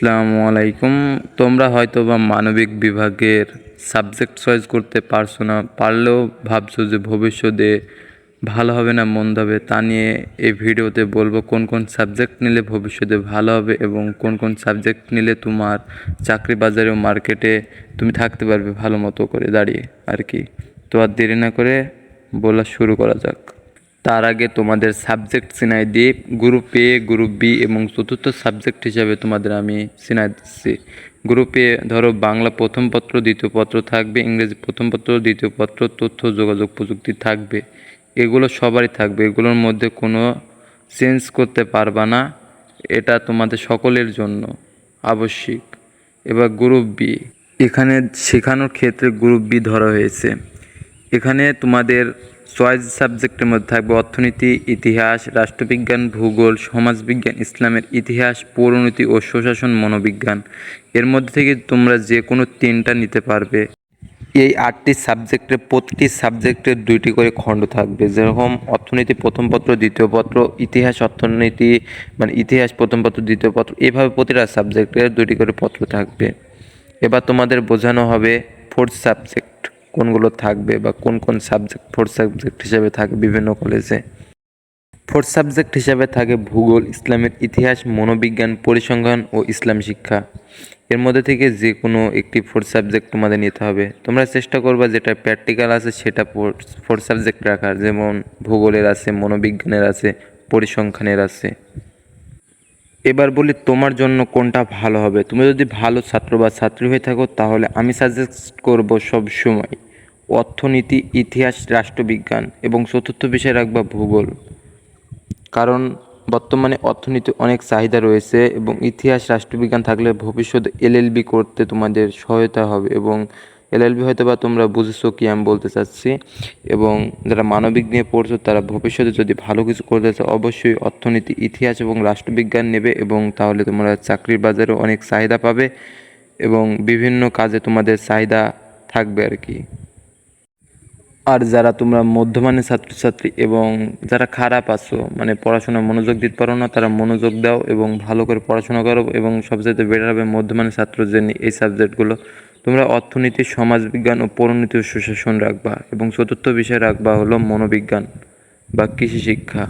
আসসালামু আলাইকুম। তোমরা হয়তোবা মানবিক বিভাগের সাবজেক্ট চয়েস করতে পারছো না, পারলেও ভাবছো যে ভবিষ্যতে ভালো হবে না মন্দ হবে। তা নিয়ে এই ভিডিওতে বলবো কোন কোন সাবজেক্ট নিলে ভবিষ্যতে ভালো হবে এবং কোন কোন সাবজেক্ট নিলে তোমার চাকরি বাজারে ও মার্কেটে তুমি থাকতে পারবে ভালো মতো করে দাঁড়িয়ে আর কি। তো আর দেরি না করে বলা শুরু করা যাক। তার আগে তোমাদের সাবজেক্ট চিনাই দিই। গ্রুপ এ, গ্রুপ বি এবং চতুর্থ সাবজেক্ট হিসাবে তোমাদের আমি চিনাই দিচ্ছি। গ্রুপ এ ধরো বাংলা প্রথম পত্র, দ্বিতীয় পত্র থাকবে, ইংরেজি প্রথম পত্র, দ্বিতীয় পত্র, তথ্য যোগাযোগ প্রযুক্তি থাকবে। এগুলো সবারই থাকবে, এগুলোর মধ্যে কোনো চেঞ্জ করতে পারবা না, এটা তোমাদের সকলের জন্য আবশ্যিক। এবার গ্রুপ বি, এখানে শেখানোর ক্ষেত্রে গ্রুপ বি ধরা হয়েছে। এখানে তোমাদের চয়েস সাবজেক্টের মধ্যে থাকবে অর্থনীতি, ইতিহাস, রাষ্ট্রবিজ্ঞান, ভূগোল, সমাজবিজ্ঞান, ইসলামের ইতিহাস, পৌরনীতি ও সুশাসন, মনোবিজ্ঞান। এর মধ্যে থেকে তোমরা যে কোনো তিনটা নিতে পারবে। এই 8টি সাবজেক্টের প্রতিটি সাবজেক্টের 2টি করে খণ্ড থাকবে, যেরকম অর্থনীতি প্রথম পত্র, দ্বিতীয় পত্র, ইতিহাস অর্থনীতি মানে ইতিহাস প্রথম পত্র, দ্বিতীয় পত্র, এভাবে প্রতিটা সাবজেক্টের 2টি করে পত্র থাকবে। এবার তোমাদের বোঝানো হবে ফোর্থ সাবজেক্ট কোনগুলো থাকবে বা কোন কোন সাবজেক্ট ফোর্থ সাবজেক্ট হিসেবে থাকে বিভিন্ন কলেজে। ফোর্থ সাবজেক্ট হিসাবে থাকে ভূগোল, ইসলামের ইতিহাস, মনোবিজ্ঞান, পরিসংখ্যান ও ইসলাম শিক্ষা। এর মধ্যে থেকে যে কোনো একটি ফোর্থ সাবজেক্ট তোমাদের নিতে হবে। তোমরা চেষ্টা করবা যেটা প্র্যাকটিক্যাল আছে সেটা ফোর্থ সাবজেক্ট রাখার, যেমন ভূগোলের আছে, মনোবিজ্ঞানের আছে, পরিসংখ্যানের আছে। এবার বলি তোমার জন্য কোনটা ভালো হবে। তুমি যদি ভালো ছাত্র বা ছাত্রী হয়ে থাকো তাহলে আমি সাজেস্ট করব সব সময় অর্থনীতি, ইতিহাস, রাষ্ট্রবিজ্ঞান এবং চতুর্থ বিষয় রাখবা ভূগোল। কারণ বর্তমানে অর্থনীতি অনেক চাহিদা রয়েছে এবং ইতিহাস, রাষ্ট্রবিজ্ঞান থাকলে ভবিষ্যতে এলএলবি করতে তোমাদের সহায়তা হবে। এবং এলএলবি হয়তো বা তোমরা বুঝেছো কি আমি বলতে চাচ্ছি। এবং যারা মানবিক নিয়ে পড়ছো তারা ভবিষ্যতে যদি ভালো কিছু করতে চাও অবশ্যই অর্থনীতি, ইতিহাস এবং রাষ্ট্রবিজ্ঞান নেবে, এবং তাহলে তোমরা চাকরির বাজারেও অনেক চাহিদা পাবে এবং বিভিন্ন কাজে তোমাদের চাহিদা থাকবে আর কি। আর যারা তোমরা মধ্যমানের ছাত্রছাত্রী এবং যারা খারাপ আছো মানে পড়াশোনায় মনোযোগ দিতে পারো না, তারা মনোযোগ দাও এবং ভালো করে পড়াশোনা করো। এবং সবচেয়ে বেটার হবে মধ্যমানের ছাত্রদের নিয়ে এই সাবজেক্টগুলো তোমরা অর্থনীতি, সমাজবিজ্ঞান ও পরিণতি ও সুশাসন রাখবা, এবং চতুর্থ বিষয় রাখবা হলো মনোবিজ্ঞান বা কৃষি শিক্ষা।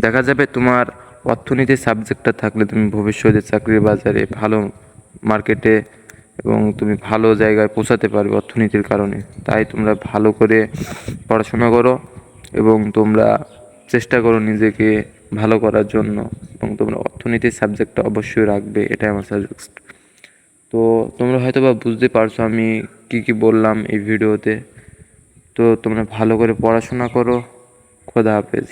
দেখা যাবে তোমার অর্থনীতি সাবজেক্টটা থাকলে তুমি ভবিষ্যতে চাকরির বাজারে ভালো মার্কেটে এবং তুমি ভালো জায়গায় পৌঁছাতে পারবে অর্থনীতির কারণে। তাই তোমরা ভালো করে পড়াশোনা করো এবং তোমরা চেষ্টা করো নিজেকে ভালো করার জন্য, এবং তোমরা অর্থনীতির সাবজেক্টটা অবশ্যই রাখবে, এটাই আমার সাজেস্ট। তো তোমরা হয়তো বা বুঝতে পারছো আমি কি কি বললাম এই ভিডিওতে। তো তোমরা ভালো করে পড়াশোনা করো। খোদা হাফেজ।